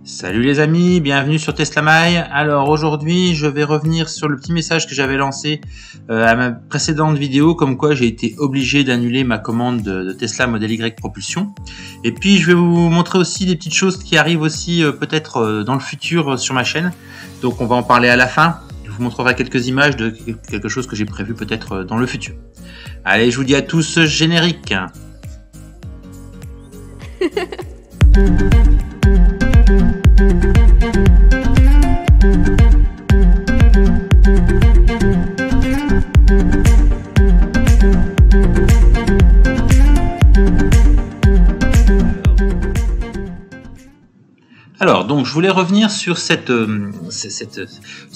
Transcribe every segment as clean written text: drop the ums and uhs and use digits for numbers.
Salut les amis, bienvenue sur TeslaMy. Alors aujourd'hui je vais revenir sur le petit message que j'avais lancé à ma précédente vidéo, comme quoi j'ai été obligé d'annuler ma commande de Tesla Model Y propulsion. Et puis je vais vous montrer aussi des petites choses qui arrivent aussi peut-être dans le futur sur ma chaîne. Donc on va en parler à la fin. Je vous montrerai quelques images de quelque chose que j'ai prévu peut-être dans le futur. Allez, je vous dis à tous, générique. Alors, donc, je voulais revenir sur ce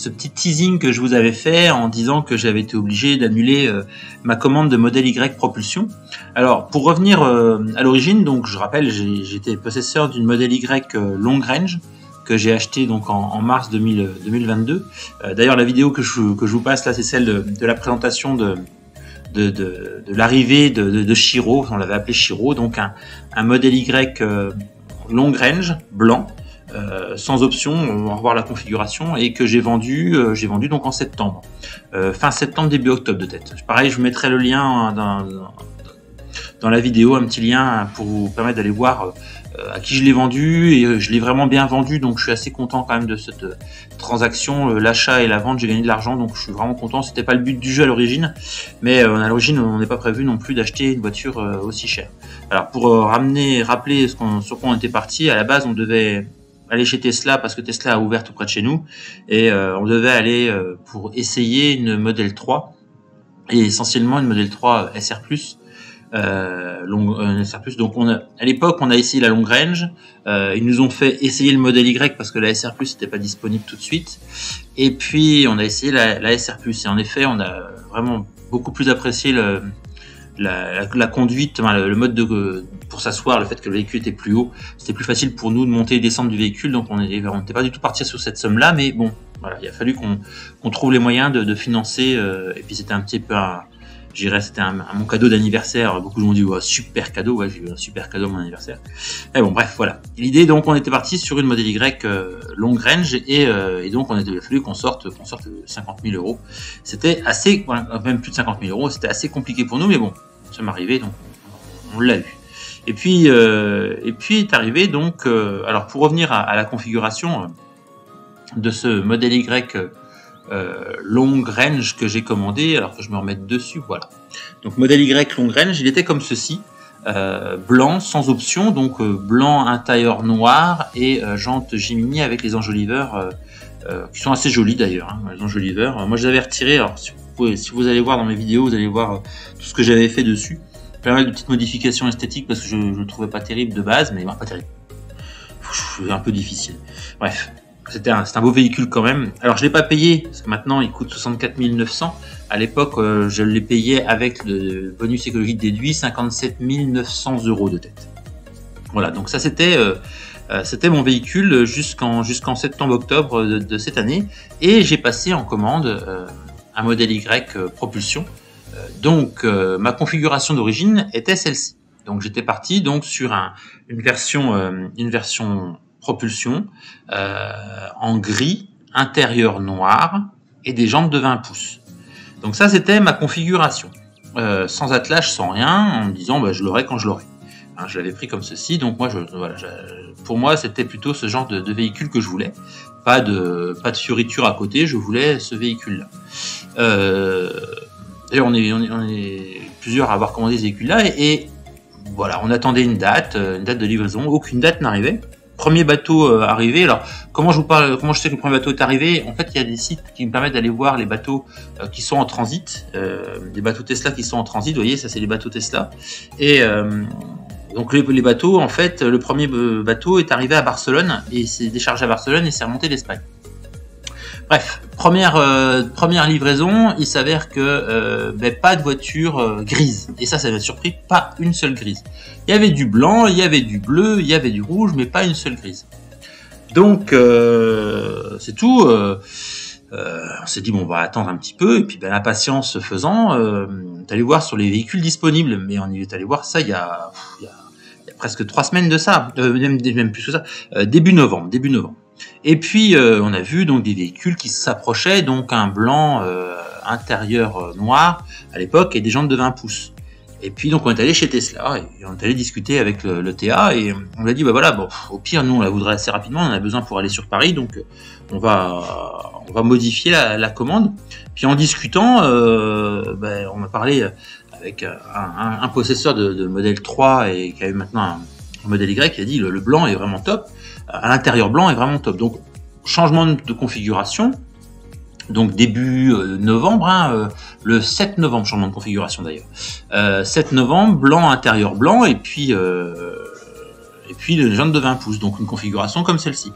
petit teasing que je vous avais fait en disant que j'avais été obligé d'annuler ma commande de Model Y propulsion. Alors, pour revenir à l'origine, donc je rappelle, j'étais possesseur d'une Model Y long range que j'ai acheté donc en mars 2022. D'ailleurs, la vidéo que je vous passe là, c'est celle de la présentation de l'arrivée de Shiro. On l'avait appelé Shiro, donc un Model Y long range blanc. Sans option, on va revoir la configuration, et que j'ai vendu donc en septembre, fin septembre début octobre de tête. Pareil, je vous mettrai le lien dans la vidéo, un petit lien pour vous permettre d'aller voir à qui je l'ai vendu, et je l'ai vraiment bien vendu, donc je suis assez content quand même de cette transaction, l'achat et la vente, j'ai gagné de l'argent, donc je suis vraiment content. C'était pas le but du jeu à l'origine, mais à l'origine on n'est pas prévu non plus d'acheter une voiture aussi chère. Alors pour rappeler sur quoi on était parti, à la base on devait aller chez Tesla parce que Tesla a ouvert tout près de chez nous, et on devait aller pour essayer une Model 3, et essentiellement une Model 3 SR+, SR+. Donc à l'époque on a essayé la long range, ils nous ont fait essayer le Model Y parce que la SR+ n'était pas disponible tout de suite, et puis on a essayé la SR+, et en effet on a vraiment beaucoup plus apprécié la conduite, le mode pour s'asseoir, le fait que le véhicule était plus haut, c'était plus facile pour nous de monter et descendre du véhicule, donc on n'était pas du tout parti sur cette somme là, mais bon, voilà, il a fallu qu'on trouve les moyens de financer, et puis c'était un petit peu c'était mon cadeau d'anniversaire. Beaucoup de gens ont dit ouais, super cadeau, ouais, j'ai eu un super cadeau à mon anniversaire. Et bon, bref, voilà. L'idée, donc, on était parti sur une Model Y long range, et donc il a fallu qu'on sorte 50 000 euros. C'était assez, même plus de 50 000 euros, c'était assez compliqué pour nous, mais bon, ça m'est arrivé, donc on l'a eu. Et puis est arrivé donc, alors pour revenir à la configuration de ce Model Y long range que j'ai commandé, alors que je me remette dessus, voilà. Donc Model Y long range, il était comme ceci, blanc sans option, donc blanc intérieur noir, et jantes Gemini avec les enjoliveurs qui sont assez jolis d'ailleurs, hein, les enjoliveurs. Moi je les avais retirés, alors si vous allez voir dans mes vidéos, vous allez voir tout ce que j'avais fait dessus. Pas mal de petites modifications esthétiques parce que je ne le trouvais pas terrible de base, mais bon, pas terrible. C'est un peu difficile. Bref. C'est un beau véhicule quand même. Alors je l'ai pas payé parce que maintenant il coûte 64 900. À l'époque je l'ai payé avec le bonus écologique déduit, 57 900 euros de tête. Voilà, donc ça c'était mon véhicule jusqu'en septembre-octobre de cette année, et j'ai passé en commande un Model Y propulsion. Donc ma configuration d'origine était celle-ci. Donc j'étais parti donc sur une version propulsion en gris, intérieur noir, et des jantes de 20 pouces. Donc ça c'était ma configuration, sans attelage, sans rien, en me disant bah, je l'aurai quand je l'aurai. Hein, je l'avais pris comme ceci, donc moi pour moi c'était plutôt ce genre de véhicule que je voulais, pas de fioriture à côté, je voulais ce véhicule là. Et on est plusieurs à avoir commandé ce véhicule là, et voilà, on attendait une date de livraison, aucune date n'arrivait. Premier bateau arrivé. Alors comment je sais que le premier bateau est arrivé? En fait, il y a des sites qui me permettent d'aller voir les bateaux qui sont en transit, les bateaux Tesla qui sont en transit. Vous voyez, ça c'est les bateaux Tesla. Et donc les bateaux, en fait, le premier bateau est arrivé à Barcelone et s'est déchargé à Barcelone et s'est remonté d'Espagne. Bref, première livraison, il s'avère que pas de voiture grise. Et ça m'a surpris, pas une seule grise. Il y avait du blanc, il y avait du bleu, il y avait du rouge, mais pas une seule grise. Donc c'est tout. On s'est dit bon, on va attendre un petit peu, et puis l'impatience faisant, d'aller voir sur les véhicules disponibles. Mais on est allé voir ça il y a presque 3 semaines de ça, même plus que ça, début novembre. Et puis on a vu donc des véhicules qui s'approchaient, donc un blanc intérieur noir à l'époque et des jantes de 20 pouces. Et puis donc on est allé chez Tesla et on est allé discuter avec le TA et on lui a dit bah voilà, bon, au pire nous on la voudrait assez rapidement, on en a besoin pour aller sur Paris, donc on va modifier la commande. Puis en discutant, on a parlé avec un possesseur de modèle 3 et qui a eu maintenant un modèle Y, qui a dit le blanc est vraiment top, à l'intérieur blanc est vraiment top. Donc changement de configuration. Donc début novembre, le 7 novembre, changement de configuration d'ailleurs. 7 novembre, blanc, intérieur blanc, et puis le jantes de 20 pouces, donc une configuration comme celle-ci.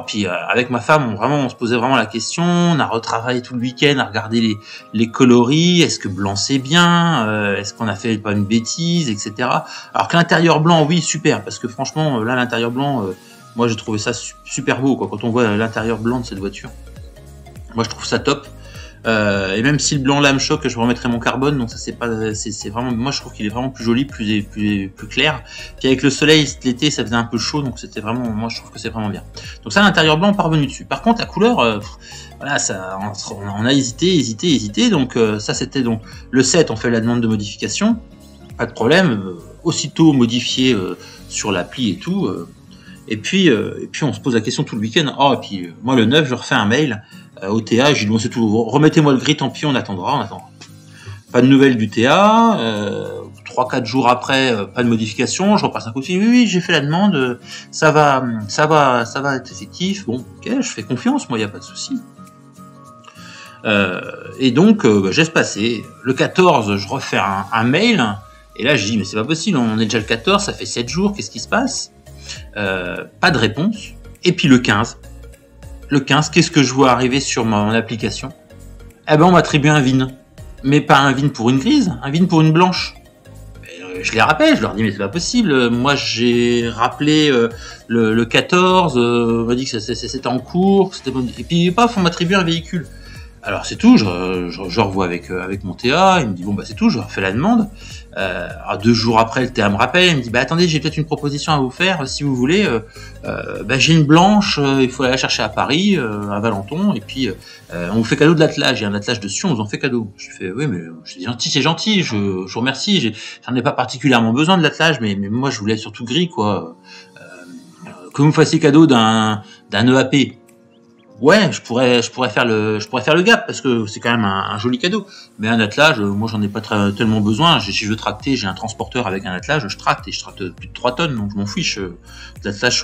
Puis avec ma femme, on se posait vraiment la question, on a retravaillé tout le week-end à regarder les coloris, est-ce que blanc c'est bien, est-ce qu'on a fait pas une bêtise, etc. Alors que l'intérieur blanc, oui, super, parce que franchement, là, l'intérieur blanc, moi j'ai trouvé ça super beau, quoi, quand on voit l'intérieur blanc de cette voiture. Moi je trouve ça top. Et même si le blanc là me choque, je remettrai mon carbone, donc ça c'est vraiment, moi je trouve qu'il est vraiment plus joli, plus clair. Puis avec le soleil l'été ça faisait un peu chaud, donc c'était vraiment, moi je trouve que c'est vraiment bien. Donc ça, l'intérieur blanc, parvenu dessus. Par contre la couleur, voilà, ça, on a hésité, donc ça c'était donc le 7, on fait la demande de modification, pas de problème, aussitôt modifié sur l'appli et tout. Et puis on se pose la question tout le week-end. Et puis moi le 9 je refais un mail au TA, je lui dis bon c'est tout, remettez-moi le gris, tant pis, on attendra. Pas de nouvelles du TA, 3-4 jours après, pas de modification, je repasse un coup de fil, oui, j'ai fait la demande, ça va être effectif, bon, ok, je fais confiance, moi, il n'y a pas de souci. Et donc, je laisse passer. Le 14, je refais un mail, et là, je dis, mais c'est pas possible, on est déjà le 14, ça fait 7 jours, qu'est-ce qui se passe? Pas de réponse. Et puis le 15, qu'est-ce que je vois arriver sur mon application? On m'attribue un VIN. Mais pas un VIN pour une grise, un VIN pour une blanche. Je les rappelle, je leur dis mais c'est pas possible. Moi j'ai rappelé le 14, on m'a dit que c'était en cours, et puis paf, on m'attribue un véhicule. Alors c'est tout, je revois avec mon TA, il me dit bon bah c'est tout, je refais la demande. 2 jours après, le TA me rappelle, il me dit bah attendez, j'ai peut-être une proposition à vous faire, si vous voulez. J'ai une blanche, il faut aller la chercher à Paris, à Valenton, et puis on vous fait cadeau de l'attelage, il y a un attelage dessus, on vous en fait cadeau. Je fais oui mais c'est gentil, je vous remercie, j'en ai pas particulièrement besoin de l'attelage, mais moi je voulais surtout gris quoi. Que vous me fassiez cadeau d'un EAP. Ouais, je pourrais faire le gap parce que c'est quand même un joli cadeau. Mais un attelage, moi j'en ai pas tellement besoin. Si je veux tracter, j'ai un transporteur avec un attelage, je tracte plus de 3 tonnes, donc je m'en fiche. L'attelage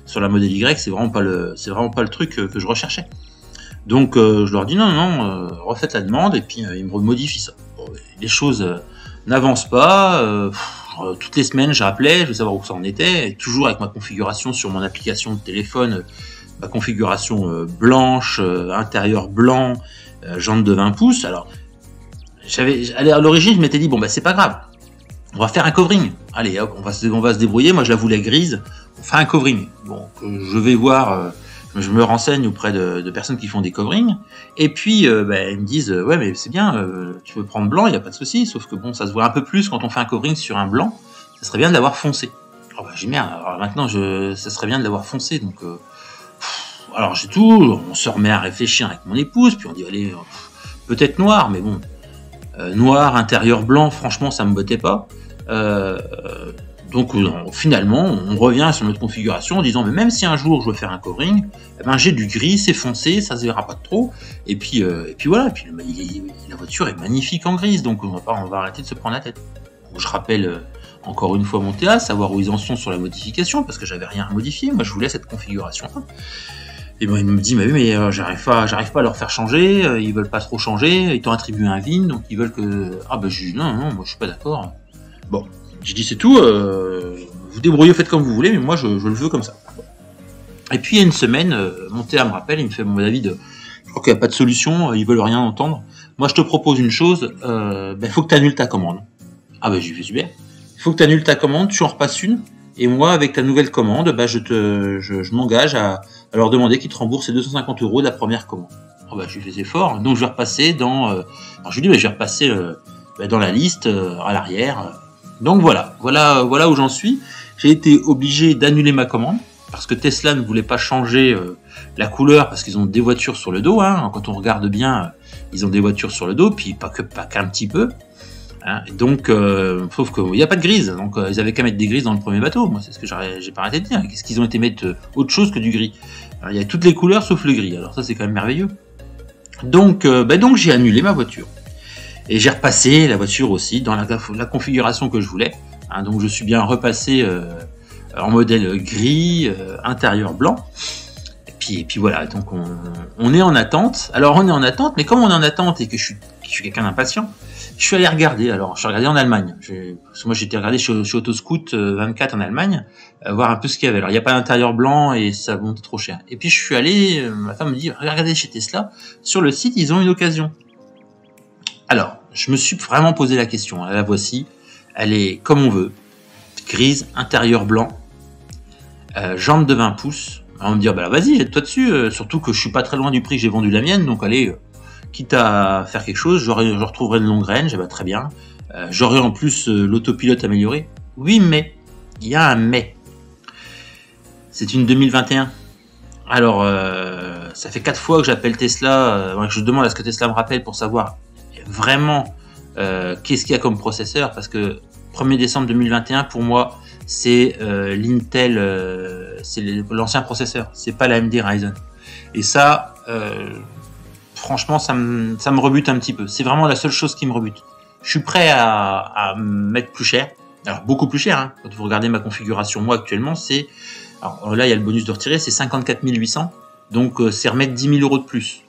sur la modèle Y, c'est vraiment pas le truc que je recherchais. Donc je leur dis non, refaites la demande et puis ils me modifient ça. Bon, les choses n'avancent pas. Toutes les semaines, j'appelais, je veux savoir où ça en était, et toujours avec ma configuration sur mon application de téléphone. Ma configuration blanche, intérieur blanc, jantes de 20 pouces. Alors, à l'origine, je m'étais dit, bon, bah, c'est pas grave. On va faire un covering. Allez, hop, on va se débrouiller. Moi, je la voulais grise. On fait un covering. Donc, je vais voir, je me renseigne auprès de personnes qui font des coverings. Et puis, ils me disent, ouais, mais c'est bien, tu veux prendre blanc, il n'y a pas de souci. Sauf que bon, ça se voit un peu plus quand on fait un covering sur un blanc. Ça serait bien de l'avoir foncé. J'ai merde. Alors maintenant, ça serait bien de l'avoir foncé. Donc, alors j'ai tout, on se remet à réfléchir avec mon épouse, puis on dit allez, peut-être noir, mais bon, noir, intérieur blanc, franchement ça me bottait pas. Donc finalement on revient sur notre configuration en disant mais même si un jour je veux faire un covering, j'ai du gris, c'est foncé, ça se verra pas trop, et puis voilà, et puis la voiture est magnifique en grise, donc on va arrêter de se prendre la tête. Donc, je rappelle encore une fois mon TA, savoir où ils en sont sur la modification, parce que j'avais rien à modifier, moi je voulais cette configuration-là. Et il me dit, mais j'arrive pas à leur faire changer, ils veulent pas trop changer, ils t'ont attribué un VIN, donc ils veulent que... je dis, non, moi je suis pas d'accord. Bon, je dis c'est tout, vous débrouillez, faites comme vous voulez, mais moi je le veux comme ça. Et puis il y a une semaine, mon TA me rappelle, il me fait, bon David, je crois qu'il n'y a pas de solution, ils veulent rien entendre. Moi je te propose une chose, faut que tu annules ta commande. J'ai fait super. Il faut que tu annules ta commande, tu en repasses une, et moi avec ta nouvelle commande, je m'engage à leur demander qu'ils te remboursent ces 250 € de la première commande. Je lui fais c'est fort, donc je vais repasser dans... alors je lui dis, je vais repasser dans la liste, à l'arrière, Donc voilà où j'en suis. J'ai été obligé d'annuler ma commande parce que Tesla ne voulait pas changer la couleur parce qu'ils ont des voitures sur le dos. Hein. Quand on regarde bien, ils ont des voitures sur le dos, puis pas qu'un petit peu. Hein. Et donc, sauf qu'il n'y a pas de grise. Donc, ils avaient qu'à mettre des grises dans le premier bateau. Moi, c'est ce que j'ai pas arrêté de dire. Qu'est-ce qu'ils ont été mettre autre chose que du gris? Alors, il y a toutes les couleurs sauf le gris. Alors ça, c'est quand même merveilleux. Donc j'ai annulé ma voiture. Et j'ai repassé la voiture aussi dans la configuration que je voulais. Hein, donc je suis bien repassé en modèle gris, intérieur blanc. Et puis voilà, donc on est en attente. Alors on est en attente, mais comme on est en attente et que je suis quelqu'un d'impatient, je suis allé regarder. Alors je suis regardé en Allemagne. Parce que moi j'étais regardé chez Autoscout 24 en Allemagne, voir un peu ce qu'il y avait. Alors il n'y a pas d'intérieur blanc et ça monte trop cher. Et puis je suis allé, ma femme me dit, regardez chez Tesla, sur le site ils ont une occasion. Alors, je me suis vraiment posé la question. La voici. Elle est comme on veut. Grise, intérieur blanc, jante de 20 pouces. On va me dire, bah vas-y, jette-toi dessus. Surtout que je suis pas très loin du prix que j'ai vendu la mienne. Donc allez, quitte à faire quelque chose, je retrouverai le long range. Bah, très bien. J'aurai en plus l'autopilote amélioré. Oui, mais il y a un mais. C'est une 2021. Alors, ça fait 4 fois que j'appelle Tesla, que je demande à ce que Tesla me rappelle pour savoir vraiment qu'est-ce qu'il y a comme processeur, parce que 1er décembre 2021 pour moi c'est l'Intel, c'est l'ancien processeur, c'est pas la AMD Ryzen, et ça franchement ça me rebute un petit peu. C'est vraiment la seule chose qui me rebute. Je suis prêt à mettre plus cher, alors beaucoup plus cher, hein. Quand vous regardez ma configuration, moi actuellement c'est, alors là il y a le bonus de retirer, c'est 54 800, donc c'est remettre 10 000 € de plus.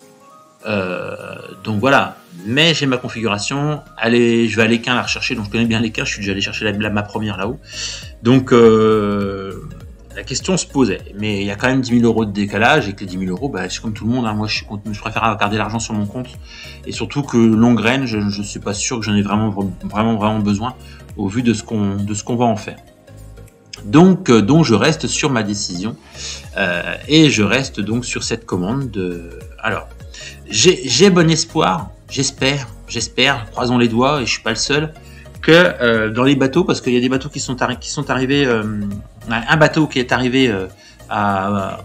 Donc voilà, mais j'ai ma configuration. Allez, je vais à l'Équin la rechercher, donc je connais bien l'Équin, je suis déjà allé chercher ma première là-haut. Donc la question se posait, mais il y a quand même 10 000 € de décalage, et que les 10 000 €, bah, c'est comme tout le monde, hein. Moi je préfère garder l'argent sur mon compte, et surtout que long range, je suis pas sûr que j'en ai vraiment besoin au vu de ce qu'on va en faire. Donc je reste sur ma décision, et je reste donc sur cette commande de. Alors, j'ai bon espoir, j'espère, croisons les doigts, et je suis pas le seul, que dans les bateaux, parce qu'il y a des bateaux qui sont arrivés, un bateau qui est arrivé à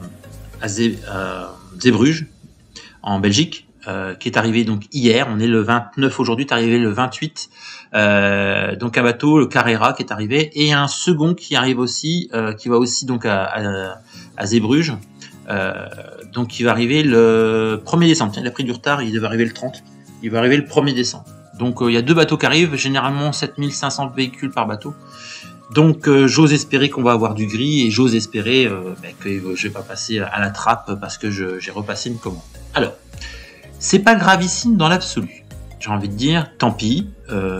Zeebrugge en Belgique, qui est arrivé donc hier, on est le 29 aujourd'hui, est arrivé le 28, donc un bateau, le Carrera, qui est arrivé, et un second qui arrive aussi, qui va aussi donc à Zeebrugge. Donc il va arriver le 1er décembre. Tiens, il a pris du retard, il devait arriver le 30. Il va arriver le 1er décembre. Donc il y a 2 bateaux qui arrivent, généralement 7500 véhicules par bateau. Donc j'ose espérer qu'on va avoir du gris, et j'ose espérer que je vais pas passer à la trappe parce que j'ai repassé une commande. Alors, c'est pas gravissime dans l'absolu. J'ai envie de dire, tant pis.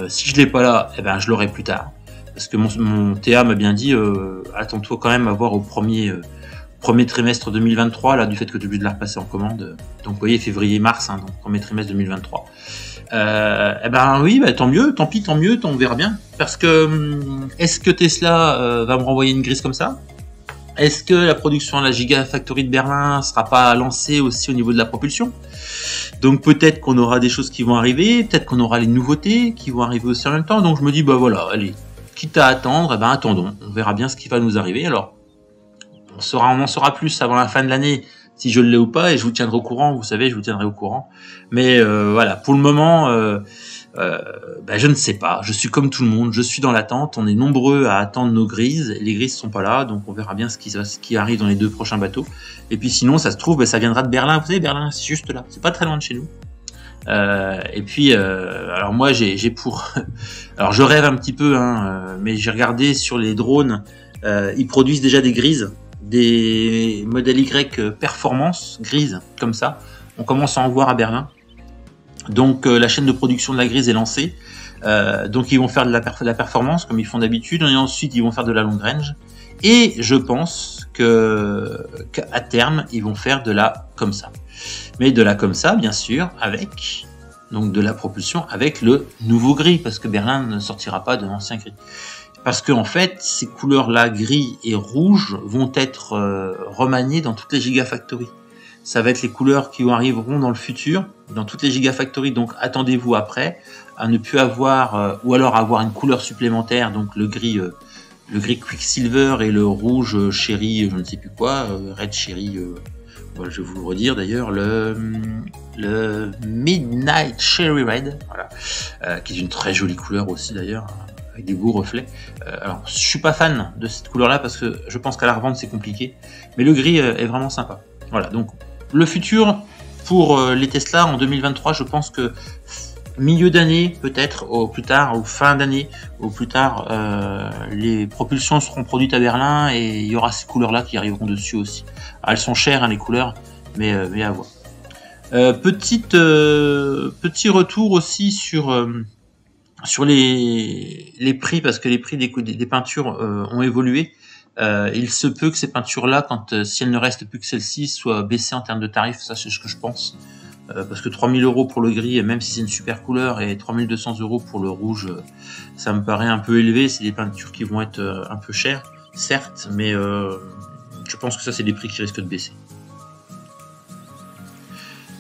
Si je l'ai pas là, je l'aurai plus tard. Parce que mon TA m'a bien dit, attends-toi quand même à voir au premier trimestre 2023, là, du fait que tu as dû de la repasser en commande. Donc, vous voyez, février-mars, hein, donc premier trimestre 2023. Oui, tant mieux, tant pis, on verra bien. Parce que, est-ce que Tesla va me renvoyer une grise comme ça? Est-ce que la production à la Gigafactory de Berlin sera pas lancée aussi au niveau de la propulsion? Donc, peut-être qu'on aura des choses qui vont arriver, peut-être qu'on aura les nouveautés qui vont arriver aussi en même temps. Donc, je me dis, voilà, allez, quitte à attendre, attendons, on verra bien ce qui va nous arriver. Alors, on en saura plus avant la fin de l'année si je l'ai ou pas, et je vous tiendrai au courant, vous savez, je vous tiendrai au courant. Mais voilà, pour le moment, je ne sais pas, je suis comme tout le monde, je suis dans l'attente, on est nombreux à attendre nos grises, les grises sont pas là, donc on verra bien ce qui arrive dans les 2 prochains bateaux. Et puis sinon, ça se trouve, ça viendra de Berlin, vous savez, Berlin, c'est juste là, c'est pas très loin de chez nous. Et puis, alors moi, j'ai pour... alors je rêve un petit peu, mais j'ai regardé sur les drones, ils produisent déjà des grises, des modèles Y performance grise comme ça. On commence à en voir à Berlin. Donc la chaîne de production de la grise est lancée. Donc ils vont faire de la performance comme ils font d'habitude, et ensuite ils vont faire de la long range. Et je pense qu'à terme ils vont faire de la comme ça. Mais de la comme ça, bien sûr, avec donc de la propulsion avec le nouveau gris, parce que Berlin ne sortira pas de l'ancien gris. Parce que en fait, ces couleurs-là, gris et rouge, vont être remaniées dans toutes les Gigafactories. Ça va être les couleurs qui arriveront dans le futur, dans toutes les Gigafactories. Donc attendez-vous après à ne plus avoir, ou alors avoir une couleur supplémentaire, donc le gris Quicksilver et le rouge Cherry, je ne sais plus quoi, Red Cherry, voilà, je vais vous le redire d'ailleurs, le Midnight Cherry Red, voilà, qui est une très jolie couleur aussi d'ailleurs, avec des beaux reflets. Alors, je suis pas fan de cette couleur-là parce que je pense qu'à la revente c'est compliqué, mais le gris est vraiment sympa. Voilà, donc le futur pour les Tesla en 2023, je pense que milieu d'année, peut-être, au plus tard, ou fin d'année, au plus tard, les propulsions seront produites à Berlin et il y aura ces couleurs-là qui arriveront dessus aussi. Ah, elles sont chères, hein, les couleurs, mais à voir. Petit retour aussi sur les prix, parce que les prix des peintures ont évolué. Il se peut que ces peintures-là, si elles ne restent plus que celles-ci, soient baissées en termes de tarifs, ça c'est ce que je pense. Parce que 3 000 € pour le gris, même si c'est une super couleur, et 3 200 € pour le rouge, ça me paraît un peu élevé. C'est des peintures qui vont être un peu chères, certes, mais je pense que ça c'est des prix qui risquent de baisser.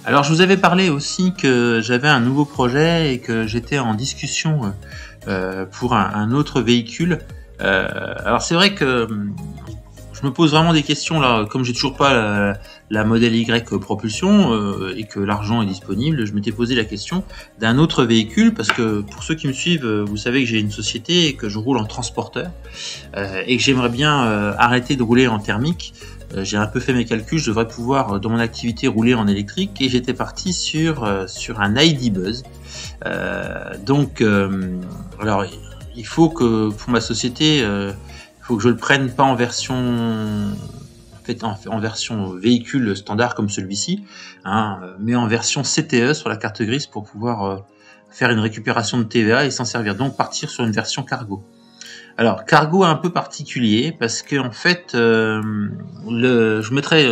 Alors je vous avais parlé aussi que j'avais un nouveau projet et que j'étais en discussion pour un autre véhicule. Alors c'est vrai que je me pose vraiment des questions là, comme j'ai toujours pas la modèle Y propulsion et que l'argent est disponible, je m'étais posé la question d'un autre véhicule, parce que pour ceux qui me suivent, vous savez que j'ai une société et que je roule en transporteur et que j'aimerais bien arrêter de rouler en thermique. J'ai un peu fait mes calculs, je devrais pouvoir dans mon activité rouler en électrique, et j'étais parti sur un ID Buzz. Alors il faut que pour ma société, faut que je le prenne pas en version en version véhicule standard comme celui-ci, hein, mais en version CTE sur la carte grise pour pouvoir faire une récupération de TVA et s'en servir. Donc partir sur une version cargo. Alors cargo un peu particulier parce que en fait, je mettrai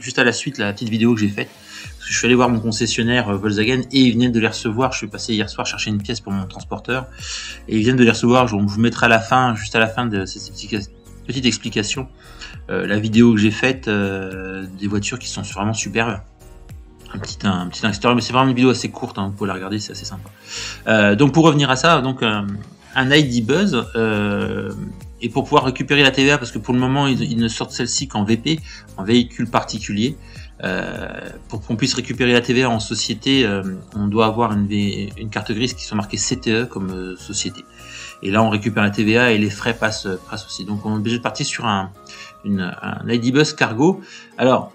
juste à la suite la petite vidéo que j'ai faite. Parce que je suis allé voir mon concessionnaire Volkswagen et ils venaient de les recevoir. Je suis passé hier soir chercher une pièce pour mon transporteur et ils viennent de les recevoir. Je vous mettrai à la fin, juste à la fin de cette petite explication, la vidéo que j'ai faite des voitures qui sont vraiment superbes. Un petit extérieur, mais c'est vraiment une vidéo assez courte, hein, vous pouvez la regarder, c'est assez sympa. Donc pour revenir à ça, donc un ID Buzz, et pour pouvoir récupérer la TVA, parce que pour le moment ils ne sortent celle-ci qu'en VP, en véhicule particulier. Pour qu'on puisse récupérer la TVA en société, on doit avoir une carte grise qui soit marquée CTE comme société. Et là on récupère la TVA et les frais passent aussi. Donc on est obligé de partir sur un ID Buzz cargo. Alors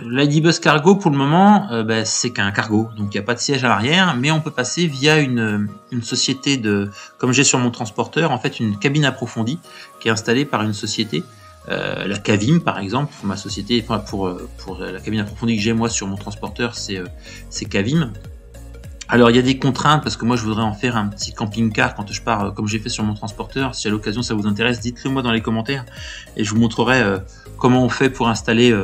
l'ID Buzz cargo pour le moment, c'est qu'un cargo, donc il n'y a pas de siège à l'arrière, mais on peut passer via une société comme j'ai sur mon transporteur, en fait une cabine approfondie qui est installée par une société, la Cavim par exemple, pour ma société, enfin pour la cabine approfondie que j'ai moi sur mon transporteur, c'est Cavim. Alors il y a des contraintes parce que moi je voudrais en faire un petit camping-car quand je pars, comme j'ai fait sur mon transporteur. Si à l'occasion ça vous intéresse, dites-le moi dans les commentaires et je vous montrerai comment on fait pour installer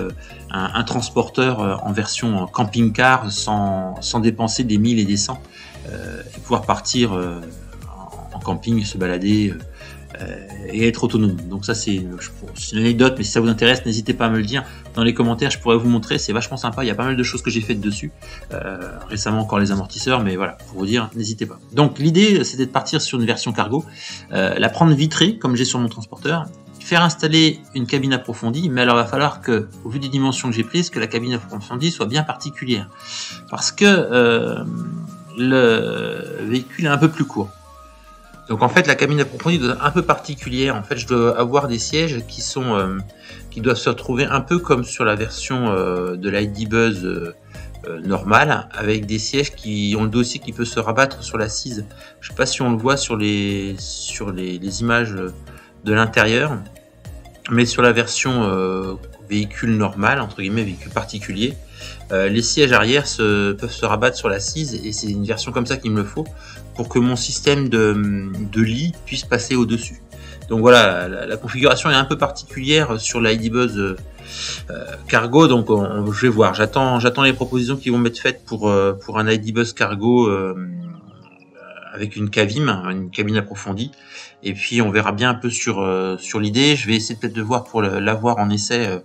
un transporteur en version camping-car sans dépenser des 1000 et des 100 et pouvoir partir en camping, se balader et être autonome. Donc ça c'est une anecdote, mais si ça vous intéresse, n'hésitez pas à me le dire dans les commentaires, je pourrais vous montrer, c'est vachement sympa, il y a pas mal de choses que j'ai faites dessus, récemment encore les amortisseurs, mais voilà, pour vous dire, n'hésitez pas. Donc l'idée c'était de partir sur une version cargo, la prendre vitrée comme j'ai sur mon transporteur, faire installer une cabine approfondie, mais alors il va falloir que, au vu des dimensions que j'ai prises, que la cabine approfondie soit bien particulière, parce que le véhicule est un peu plus court. Donc en fait la cabine approfondie doit être un peu particulière. En fait je dois avoir des sièges qui doivent se retrouver un peu comme sur la version de l'ID Buzz normale, avec des sièges qui ont le dossier qui peut se rabattre sur l'assise. Je sais pas si on le voit sur les images de l'intérieur, mais sur la version véhicule normal, entre guillemets véhicule particulier, les sièges arrière peuvent se rabattre sur l'assise, et c'est une version comme ça qu'il me le faut pour que mon système de lit puisse passer au-dessus. Donc voilà, la configuration est un peu particulière sur l'ID Buzz cargo, donc je vais voir, j'attends les propositions qui vont m'être faites pour un ID Buzz cargo avec une Cavim, une cabine approfondie, et puis on verra bien un peu sur l'idée. Je vais essayer peut-être de voir pour l'avoir en essai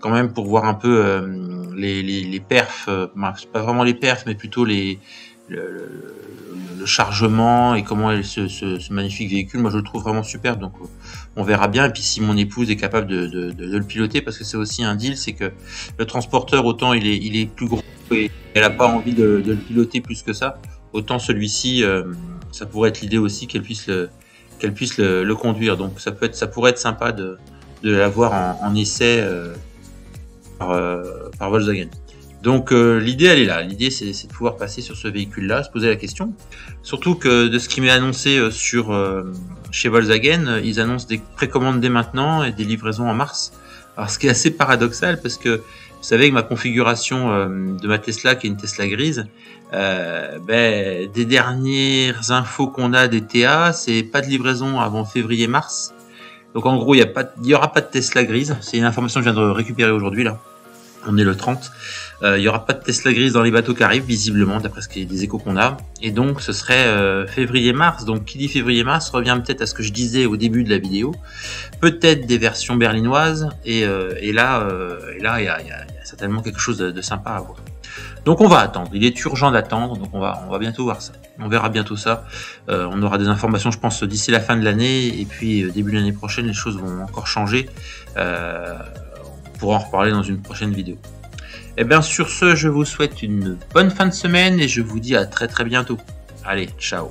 quand même, pour voir un peu les perfs, c'est pas vraiment les perfs, mais plutôt les le chargement et comment est ce magnifique véhicule. Moi, je le trouve vraiment superbe, donc on verra bien. Et puis, si mon épouse est capable de le piloter, parce que c'est aussi un deal, c'est que le transporteur, autant il est plus gros et elle n'a pas envie de le piloter plus que ça, autant celui-ci, ça pourrait être l'idée aussi qu'elle puisse le conduire. Donc, ça pourrait être sympa de l'avoir en essai par Volkswagen. Donc l'idée elle est là, l'idée c'est de pouvoir passer sur ce véhicule-là, se poser la question. Surtout que de ce qui m'est annoncé chez Volkswagen, ils annoncent des précommandes dès maintenant et des livraisons en mars. Alors ce qui est assez paradoxal parce que vous savez que ma configuration de ma Tesla, qui est une Tesla grise, des dernières infos qu'on a des TA, c'est pas de livraison avant février-mars. Donc en gros il y aura pas de Tesla grise, c'est une information que je viens de récupérer aujourd'hui là. On est le 30. Il n'y aura pas de Tesla grise dans les bateaux qui arrivent, visiblement, d'après des échos qu'on a. Et donc, ce serait février-mars. Donc, qui dit février-mars revient peut-être à ce que je disais au début de la vidéo. Peut-être des versions berlinoises. Et là, il y a certainement quelque chose de sympa à voir. Donc, on va attendre. Il est urgent d'attendre. Donc, on va bientôt voir ça. On verra bientôt ça. On aura des informations, je pense, d'ici la fin de l'année. Et puis, début de l'année prochaine, les choses vont encore changer. On pourra en reparler dans une prochaine vidéo. Et bien sur ce, je vous souhaite une bonne fin de semaine et je vous dis à très bientôt. Allez, ciao.